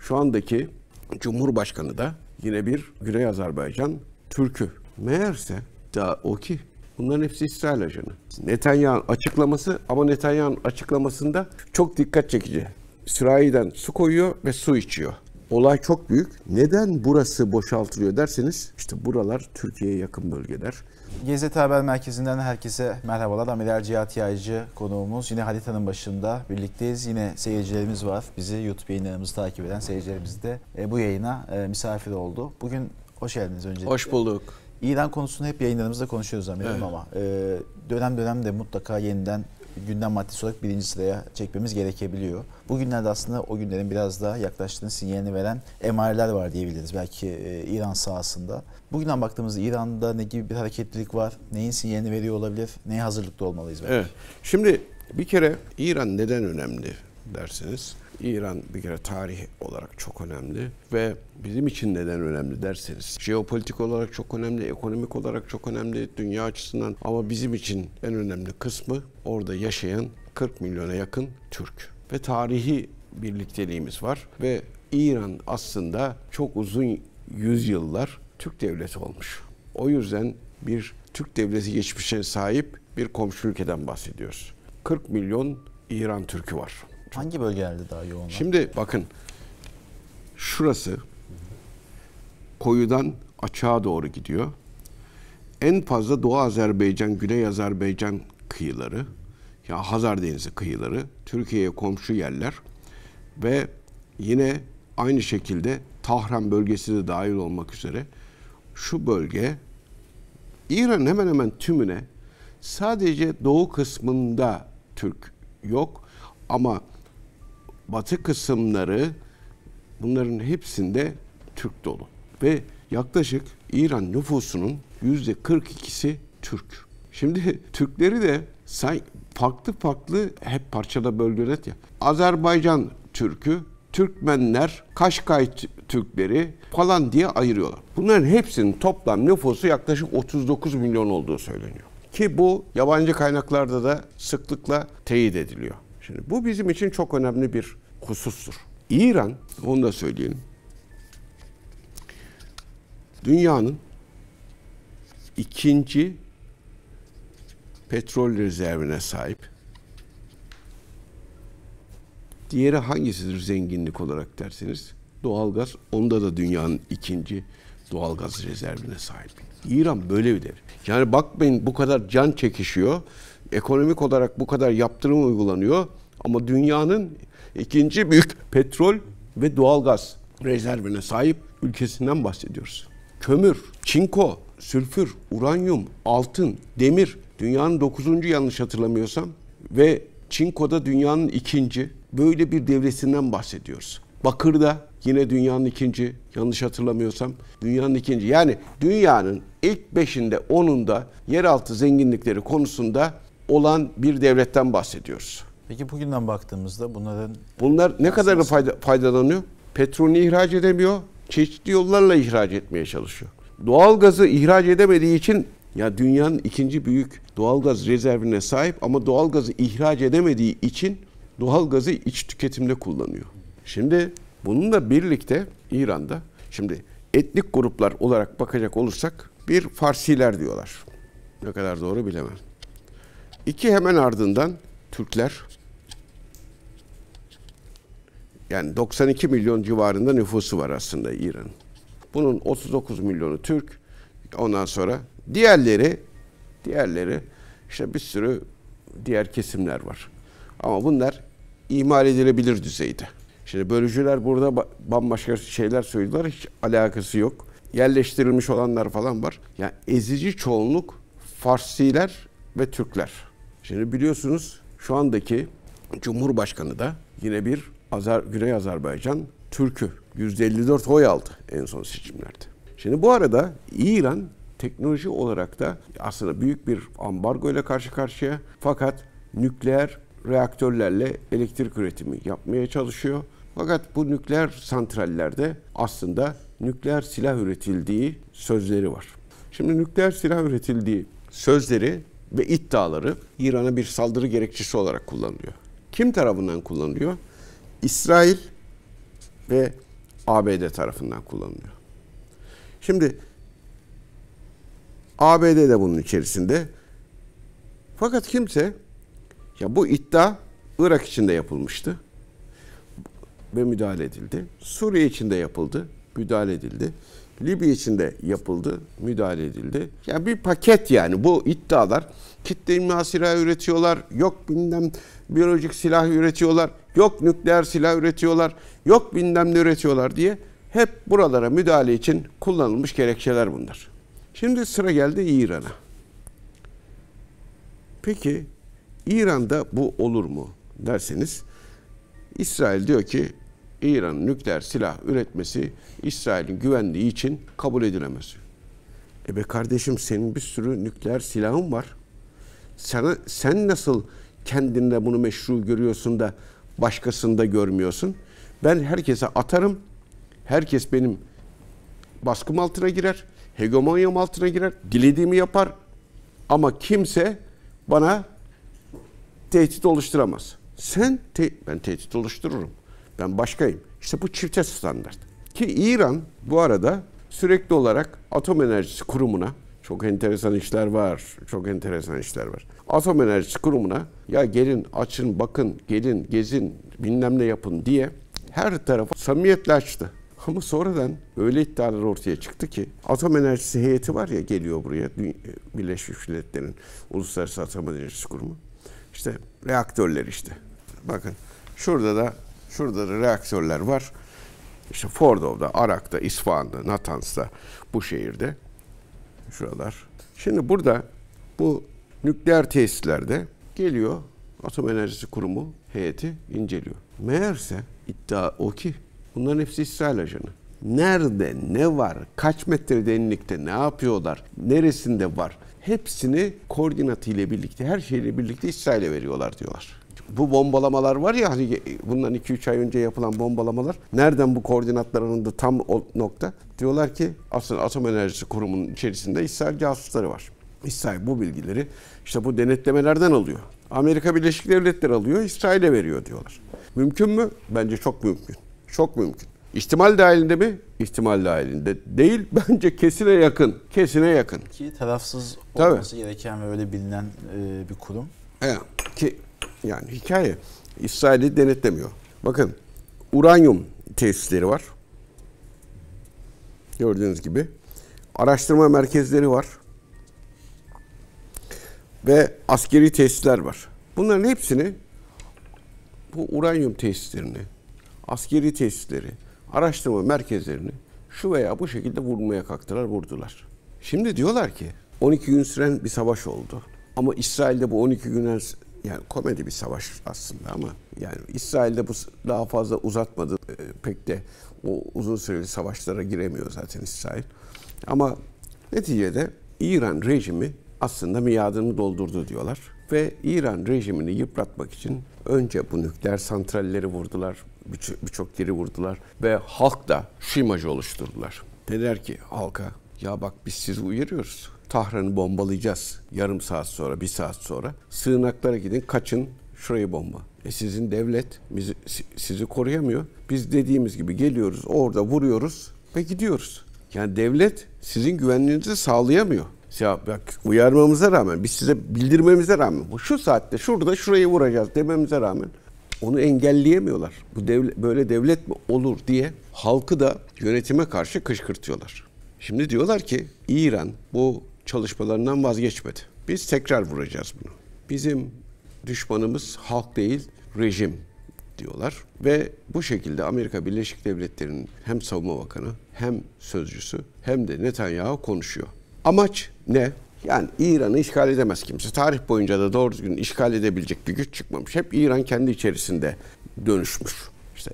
Şu andaki Cumhurbaşkanı da yine bir Güney Azerbaycan Türk'ü. Meğerse daha o ki bunların hepsi İsrail ajanı. Netanyahu'nun açıklaması, ama Netanyahu'nun açıklamasında çok dikkat çekici. Sürahiden su koyuyor ve su içiyor. Olay çok büyük. Neden burası boşaltılıyor derseniz, işte buralar Türkiye'ye yakın bölgeler. GZT Haber Merkezi'nden herkese merhabalar. Amiral Cihat Yaycı konuğumuz. Yine haritanın başında birlikteyiz. Yine seyircilerimiz var. Bizi YouTube yayınlarımızı takip eden seyircilerimiz de bu yayına misafir oldu. Bugün hoş geldiniz öncelikle. Hoş bulduk. İran konusunu hep yayınlarımızda konuşuyoruz amirim, evet. Ama dönem dönem de mutlaka yeniden gündem maddesi olarak birinci sıraya çekmemiz gerekebiliyor. Bugünlerde aslında o günlerin biraz daha yaklaştığını sinyalini veren emareler var diyebiliriz. Belki İran sahasında. Bugünden baktığımızda İran'da ne gibi bir hareketlilik var? Neyin sinyalini veriyor olabilir? Neye hazırlıklı olmalıyız belki? Evet. Şimdi bir kere İran neden önemli derseniz, İran bir kere tarih olarak çok önemli ve bizim için neden önemli derseniz, jeopolitik olarak çok önemli, ekonomik olarak çok önemli, dünya açısından, ama bizim için en önemli kısmı orada yaşayan 40 milyona yakın Türk ve tarihi birlikteliğimiz var ve İran aslında çok uzun yüzyıllar Türk devleti olmuş. O yüzden bir Türk devleti geçmişine sahip bir komşu ülkeden bahsediyoruz. 40 milyon İran Türk'ü var. Hangi bölgelerde daha yoğun? Şimdi bakın, şurası koyudan açığa doğru gidiyor. En fazla Doğu Azerbaycan, Güney Azerbaycan kıyıları, ya Hazar Denizi kıyıları Türkiye'ye komşu yerler ve yine aynı şekilde Tahran bölgesi de dahil olmak üzere şu bölge İran'ın hemen hemen tümüne, sadece doğu kısmında Türk yok ama batı kısımları, bunların hepsinde Türk dolu. Ve yaklaşık İran nüfusunun %42'si Türk. Şimdi Türkleri de farklı farklı, hep parçada bölgeler ya. Azerbaycan Türk'ü, Türkmenler, Kaşkay Türkleri falan diye ayırıyorlar. Bunların hepsinin toplam nüfusu yaklaşık 39 milyon olduğu söyleniyor. Ki bu yabancı kaynaklarda da sıklıkla teyit ediliyor. Şimdi bu bizim için çok önemli bir husustur. İran, onu da söyleyelim, dünyanın ikinci petrol rezervine sahip. Diğeri hangisidir zenginlik olarak derseniz, doğalgaz. Onda da dünyanın ikinci doğalgaz rezervine sahip. İran böyle bir devlet. Yani bakmayın, bu kadar can çekişiyor, ekonomik olarak bu kadar yaptırım uygulanıyor ama dünyanın ikinci büyük petrol ve doğalgaz rezervine sahip ülkesinden bahsediyoruz. Kömür, çinko, sülfür, uranyum, altın, demir dünyanın 9. yanlış hatırlamıyorsam ve çinkoda dünyanın ikinci, böyle bir devletinden bahsediyoruz. Bakır'da yine dünyanın ikinci, yanlış hatırlamıyorsam dünyanın ikinci. Yani dünyanın ilk 5'inde 10'unda yeraltı zenginlikleri konusunda olan bir devletten bahsediyoruz. Peki bugünden baktığımızda bunlar ne kadar faydalanıyor? Petrolünü ihraç edemiyor, çeşitli yollarla ihraç etmeye çalışıyor. Doğalgazı ihraç edemediği için, ya dünyanın ikinci büyük doğalgaz rezervine sahip ama doğalgazı ihraç edemediği için doğalgazı iç tüketimde kullanıyor. Şimdi bununla birlikte İran'da, şimdi etnik gruplar olarak bakacak olursak, bir Farsiler diyorlar. Ne kadar doğru bilemem. 2 hemen ardından Türkler. Yani 92 milyon civarında nüfusu var aslında İran'ın. Bunun 39 milyonu Türk. Ondan sonra diğerleri işte bir sürü diğer kesimler var. Ama bunlar ihmal edilebilir düzeyde. Şimdi bölücüler burada bambaşka şeyler söylüyorlar. Hiç alakası yok. Yerleştirilmiş olanlar falan var. Yani ezici çoğunluk Farsiler ve Türkler. Şimdi biliyorsunuz şu andaki Cumhurbaşkanı da yine bir Güney Azerbaycan Türk'ü. %54 oy aldı en son seçimlerde. Şimdi bu arada İran teknoloji olarak da aslında büyük bir ambargo ile karşı karşıya, fakat nükleer reaktörlerle elektrik üretimi yapmaya çalışıyor. Fakat bu nükleer santrallerde aslında nükleer silah üretildiği sözleri var. Şimdi nükleer silah üretildiği sözleri ve iddiaları İran'a bir saldırı gerekçesi olarak kullanılıyor. Kim tarafından kullanılıyor? İsrail ve ABD tarafından kullanılıyor. Şimdi ABD de bunun içerisinde. Fakat kimse, ya bu iddia Irak içinde yapılmıştı ve müdahale edildi. Suriye içinde yapıldı, müdahale edildi. Libya içinde yapıldı, müdahale edildi. Yani bir paket yani bu iddialar. Kitle imha silahı üretiyorlar, yok bilmem biyolojik silah üretiyorlar, yok nükleer silah üretiyorlar, yok bilmem ne üretiyorlar diye hep buralara müdahale için kullanılmış gerekçeler bunlar. Şimdi sıra geldi İran'a. Peki İran'da bu olur mu derseniz, İsrail diyor ki İran'ın nükleer silah üretmesi İsrail'in güvenliği için kabul edilemez. Be kardeşim, senin bir sürü nükleer silahın var. Sen nasıl kendinde bunu meşru görüyorsun da başkasında görmüyorsun? Ben herkese atarım. Herkes benim baskım altına girer. Hegemonyam altına girer. Dilediğimi yapar. Ama kimse bana tehdit oluşturamaz. Ben tehdit oluştururum. Ben başkayım. İşte bu çifte standart. Ki İran bu arada sürekli olarak Atom Enerjisi Kurumu'na, çok enteresan işler var, Atom Enerjisi Kurumu'na ya gelin açın bakın, gelin gezin bilmem ne yapın diye her tarafa samimiyetle açtı. Ama sonradan öyle iddialar ortaya çıktı ki Atom Enerjisi heyeti var ya, geliyor buraya, Birleşmiş Milletler'in Uluslararası Atom Enerjisi Kurumu. İşte reaktörler işte. Bakın şurada da reaktörler var. İşte Fordov'da, Arak'ta, İsfahan'da, Natans'ta, bu şehirde. Şuralar. Şimdi burada bu nükleer tesislerde geliyor Atom Enerjisi Kurumu heyeti inceliyor. Meğerse iddia o ki bunların hepsi İsrail ajanı. Nerede, ne var, kaç metre derinlikte, ne yapıyorlar, neresinde var, hepsini koordinatıyla birlikte, her şeyle birlikte İsrail'e veriyorlar diyorlar. Bu bombalamalar var ya, hani bundan 2-3 ay önce yapılan bombalamalar, nereden bu koordinatlar alındı tam o nokta? Diyorlar ki aslında Atom Enerjisi Kurumu'nun içerisinde İsrail casusları var. İsrail bu bilgileri işte bu denetlemelerden alıyor. Amerika Birleşik Devletleri alıyor, İsrail'e veriyor diyorlar. Mümkün mü? Bence çok mümkün. Çok mümkün. İhtimal dahilinde mi? İhtimal dahilinde değil. Bence kesine yakın. Kesine yakın. Ki tarafsız olması gereken ve öyle bilinen bir kurum. Evet. Ki yani hikaye. İsrail'i denetlemiyor. Bakın uranyum tesisleri var. Gördüğünüz gibi. Araştırma merkezleri var. Ve askeri tesisler var. Bunların hepsini, bu uranyum tesislerini, askeri tesisleri, araştırma merkezlerini şu veya bu şekilde vurmaya kalktılar, vurdular. Şimdi diyorlar ki 12 gün süren bir savaş oldu. Ama İsrail'de bu 12 günden, yani komedi bir savaş aslında ama yani İsrail'de bu daha fazla uzatmadı. Pek de o uzun süreli savaşlara giremiyor zaten İsrail. Ama neticede İran rejimi aslında miadını doldurdu diyorlar. Ve İran rejimini yıpratmak için önce bu nükleer santralleri vurdular, birçok yeri vurdular ve halk da şu imajı oluşturdular. Dediler ki halka, ya bak biz sizi uyarıyoruz. Tahran'ı bombalayacağız yarım saat sonra, bir saat sonra. Sığınaklara gidin, kaçın, şurayı bomba. Sizin devlet sizi koruyamıyor. Biz dediğimiz gibi geliyoruz, orada vuruyoruz ve gidiyoruz. Yani devlet sizin güvenliğinizi sağlayamıyor. Ya bak, uyarmamıza rağmen, biz size bildirmemize rağmen, bu şu saatte şurada şurayı vuracağız dememize rağmen onu engelleyemiyorlar. Bu böyle devlet mi olur diye halkı da yönetime karşı kışkırtıyorlar. Şimdi diyorlar ki İran bu çalışmalarından vazgeçmedi. Biz tekrar vuracağız bunu. Bizim düşmanımız halk değil, rejim diyorlar. Ve bu şekilde Amerika Birleşik Devletleri'nin hem savunma bakanı hem sözcüsü hem de Netanyahu konuşuyor. Amaç ne? Yani İran'ı işgal edemez kimse. Tarih boyunca da doğru düzgün işgal edebilecek bir güç çıkmamış. Hep İran kendi içerisinde dönüşmüş. İşte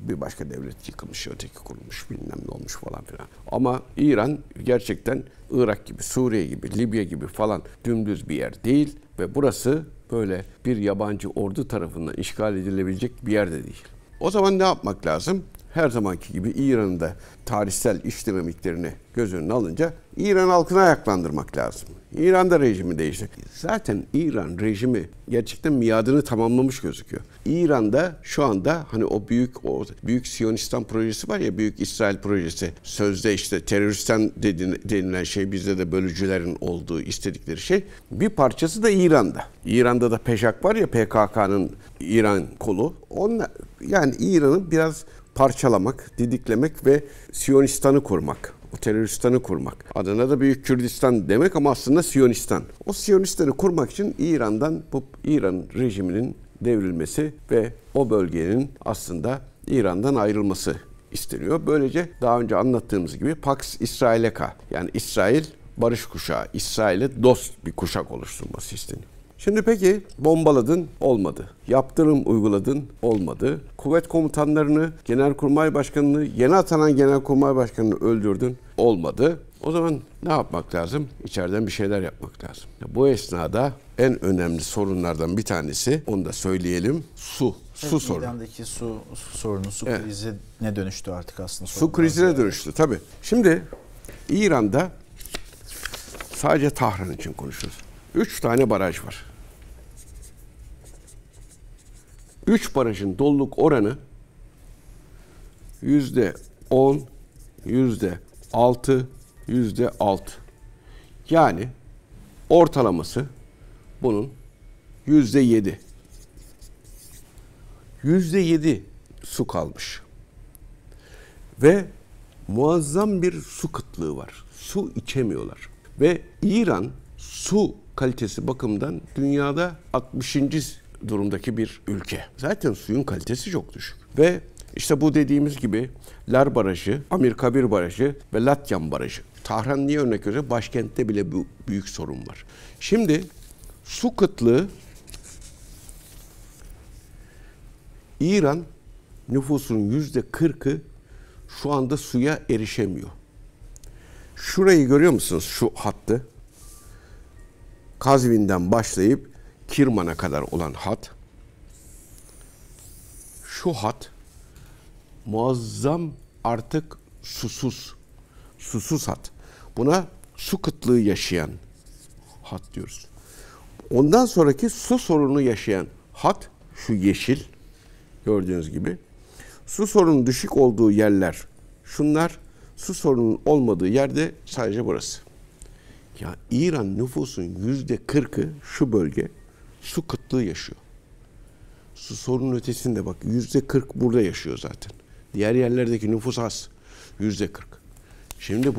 bir başka devlet yıkılmış, öteki kurulmuş, bilmem ne olmuş falan filan. Ama İran gerçekten Irak gibi, Suriye gibi, Libya gibi falan dümdüz bir yer değil. Ve burası böyle bir yabancı ordu tarafından işgal edilebilecek bir yer de değil. O zaman ne yapmak lazım? her zamanki gibi İran'ın da tarihsel iş dinamiklerini göz önüne alınca İran halkını ayaklandırmak lazım. İran'da rejimi değişti. Zaten İran rejimi gerçekten miadını tamamlamış gözüküyor. İran'da şu anda hani o büyük Siyonistan projesi var ya, büyük İsrail projesi. Sözde işte teröristten denilen şey, bizde de bölücülerin olduğu istedikleri şey. Bir parçası da İran'da. İran'da da PEJAK var ya, PKK'nın İran kolu. Yani İran'ı biraz parçalamak, didiklemek ve Siyonistan'ı kurmak. O teröristanı kurmak. Adına da Büyük Kürdistan demek ama aslında Siyonistan. O Siyonistan'ı kurmak için İran rejiminin devrilmesi ve o bölgenin aslında İran'dan ayrılması isteniyor. Böylece daha önce anlattığımız gibi Pax Israeleka, yani İsrail barış kuşağı, İsrail'e dost bir kuşak oluşturması isteniyor. Şimdi peki bombaladın, olmadı. Yaptırım uyguladın, olmadı. Kuvvet komutanlarını, Genelkurmay Başkanı'nı, yeni atanan Genelkurmay Başkanı'nı öldürdün, olmadı. O zaman ne yapmak lazım? İçeriden bir şeyler yapmak lazım. Bu esnada en önemli sorunlardan bir tanesi, onu da söyleyelim, su. Su sorunu. İran'daki su sorunu, su krizine dönüştü artık aslında. Su krizine dönüştü tabii. Şimdi İran'da sadece Tahran için konuşuyoruz. 3 tane baraj var. 3 barajın doluluk oranı %10, %6, %6. Yani ortalaması bunun %7. %7 su kalmış. Ve muazzam bir su kıtlığı var. Su içemiyorlar. Ve İran su kalitesi bakımından dünyada 60. durumdaki bir ülke. Zaten suyun kalitesi çok düşük. Ve işte bu dediğimiz gibi Lar Barajı, Amir Kabir Barajı ve Latyan Barajı. Tahran niye örnek veriyor? Başkentte bile bu büyük sorun var. Şimdi su kıtlığı, İran nüfusunun %40'ı şu anda suya erişemiyor. Şurayı görüyor musunuz? Şu hattı. Kazvin'den başlayıp Kirman'a kadar olan hat. Şu hat muazzam artık susuz hat. Buna su kıtlığı yaşayan hat diyoruz. Ondan sonraki su sorunu yaşayan hat şu yeşil gördüğünüz gibi. Su sorunun düşük olduğu yerler şunlar, su sorunun olmadığı yerde sadece burası. Ya İran nüfusun %40'ı şu bölge su kıtlığı yaşıyor. Su sorunun ötesinde bak %40 burada yaşıyor zaten. Diğer yerlerdeki nüfus az. %40. Şimdi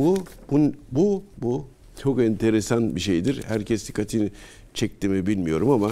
bu çok enteresan bir şeydir. Herkes dikkatini çekti mi bilmiyorum ama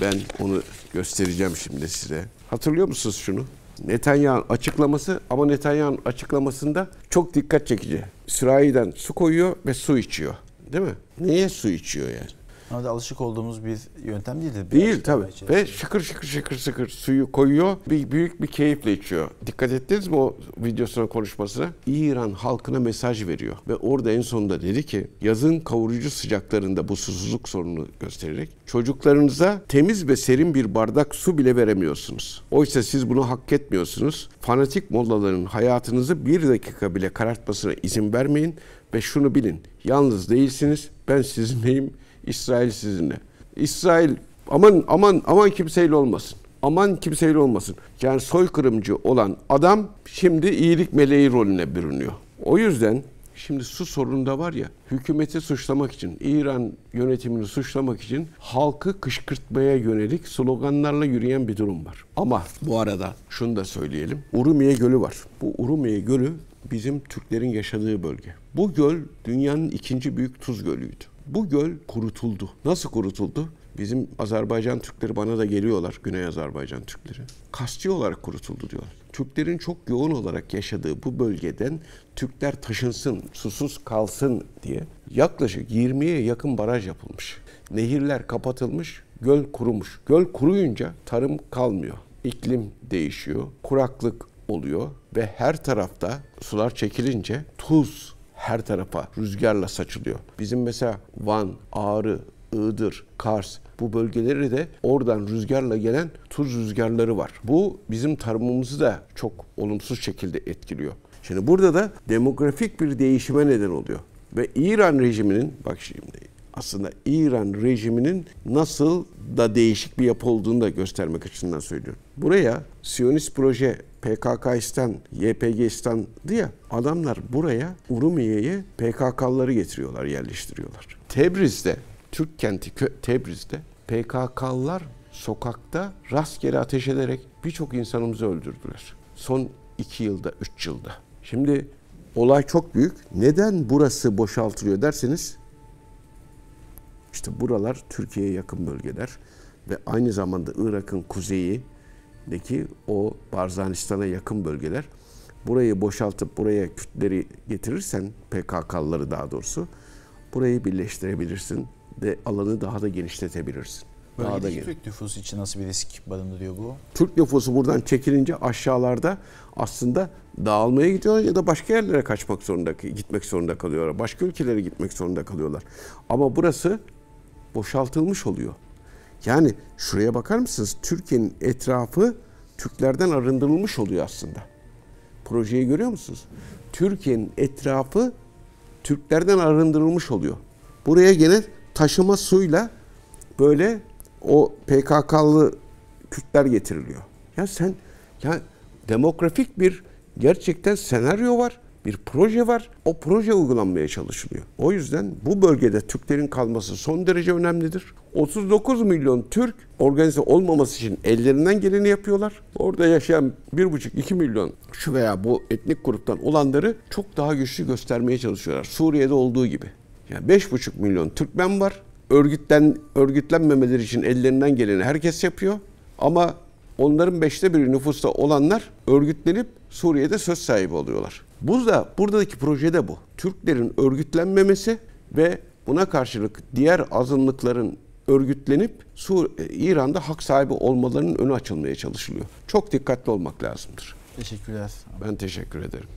ben onu göstereceğim şimdi size. Hatırlıyor musunuz şunu? Netanyahu'nun açıklaması, ama Netanyahu'nun açıklamasında çok dikkat çekici. Sürahiden su koyuyor ve su içiyor. Değil mi? Niye su içiyor yani? Ama da alışık olduğumuz bir yöntem değildir. Değil tabii. Ve şıkır suyu koyuyor. Büyük bir keyifle içiyor. Dikkat ettiniz mi o videosuna, konuşmasına? İran halkına mesaj veriyor. Ve orada en sonunda dedi ki, yazın kavurucu sıcaklarında bu susuzluk sorununu göstererek çocuklarınıza temiz ve serin bir bardak su bile veremiyorsunuz. Oysa siz bunu hak etmiyorsunuz. Fanatik mollaların hayatınızı bir dakika bile karartmasına izin vermeyin ve şunu bilin. Yalnız değilsiniz. Ben sizinleyim. İsrail sizinle. İsrail aman kimseyle olmasın. Aman kimseyle olmasın. Yani soykırımcı olan adam şimdi iyilik meleği rolüne bürünüyor. O yüzden şimdi su sorununda var ya, hükümeti suçlamak için, İran yönetimini suçlamak için halkı kışkırtmaya yönelik sloganlarla yürüyen bir durum var. Ama bu arada şunu da söyleyelim. Urumiye Gölü var. Bu Urumiye Gölü bizim Türklerin yaşadığı bölge. Bu göl dünyanın ikinci büyük tuz gölüydü. Bu göl kurutuldu. Nasıl kurutuldu? Bizim Azerbaycan Türkleri bana da geliyorlar, Güney Azerbaycan Türkleri. Kasti olarak kurutuldu diyorlar. Türklerin çok yoğun olarak yaşadığı bu bölgeden Türkler taşınsın, susuz kalsın diye yaklaşık 20'ye yakın baraj yapılmış. Nehirler kapatılmış, göl kurumuş. Göl kuruyunca tarım kalmıyor. İklim değişiyor, kuraklık oluyor ve her tarafta sular çekilince tuz her tarafa rüzgarla saçılıyor. Bizim mesela Van, Ağrı, Iğdır, Kars, bu bölgeleri de oradan rüzgarla gelen tuz rüzgarları var. Bu bizim tarımımızı da çok olumsuz şekilde etkiliyor. Şimdi burada da demografik bir değişime neden oluyor. Ve İran rejiminin, bak şimdi aslında İran rejiminin nasıl da değişik bir yapı olduğunu da göstermek açısından söylüyorum. Buraya Siyonist proje PKK'istan, YPG'istan'dı ya, adamlar buraya Urumiye'ye PKK'lıları getiriyorlar, yerleştiriyorlar. Tebriz'de, Türk kenti Tebriz'de PKK'lılar sokakta rastgele ateş ederek birçok insanımızı öldürdüler. Son 2 yılda, 3 yılda. Şimdi olay çok büyük. Neden burası boşaltılıyor derseniz, İşte buralar Türkiye'ye yakın bölgeler ve aynı zamanda Irak'ın kuzeyindeki o Barzanistan'a yakın bölgeler. Burayı boşaltıp buraya Kürtleri getirirsen, PKK'lıları daha doğrusu, burayı birleştirebilirsin ve alanı daha da genişletebilirsin. Bölgedeki Türk nüfusu için nasıl bir risk barındırıyor bu? Türk nüfusu buradan çekilince aşağılarda aslında dağılmaya gidiyorlar ya da başka yerlere gitmek zorunda kalıyorlar. Başka ülkelere gitmek zorunda kalıyorlar. Ama burası boşaltılmış oluyor. Yani şuraya bakar mısınız? Türkiye'nin etrafı Türklerden arındırılmış oluyor aslında. Projeyi görüyor musunuz? Türkiye'nin etrafı Türklerden arındırılmış oluyor. Buraya gene taşıma suyla böyle o PKK'lı Kürtler getiriliyor. Ya demografik bir gerçekten senaryo var. Bir proje var. O proje uygulanmaya çalışılıyor. O yüzden bu bölgede Türklerin kalması son derece önemlidir. 39 milyon Türk organize olmaması için ellerinden geleni yapıyorlar. Orada yaşayan 1,5-2 milyon şu veya bu etnik gruptan olanları çok daha güçlü göstermeye çalışıyorlar. Suriye'de olduğu gibi. Yani 5,5 milyon Türkmen var. Örgütlenmemeleri için ellerinden geleni herkes yapıyor. Ama onların 1/5 nüfusta olanlar örgütlenip Suriye'de söz sahibi oluyorlar. Buradaki projede bu. Türklerin örgütlenmemesi ve buna karşılık diğer azınlıkların örgütlenip İran'da hak sahibi olmalarının önü açılmaya çalışılıyor. Çok dikkatli olmak lazımdır. Teşekkürler. Ben teşekkür ederim.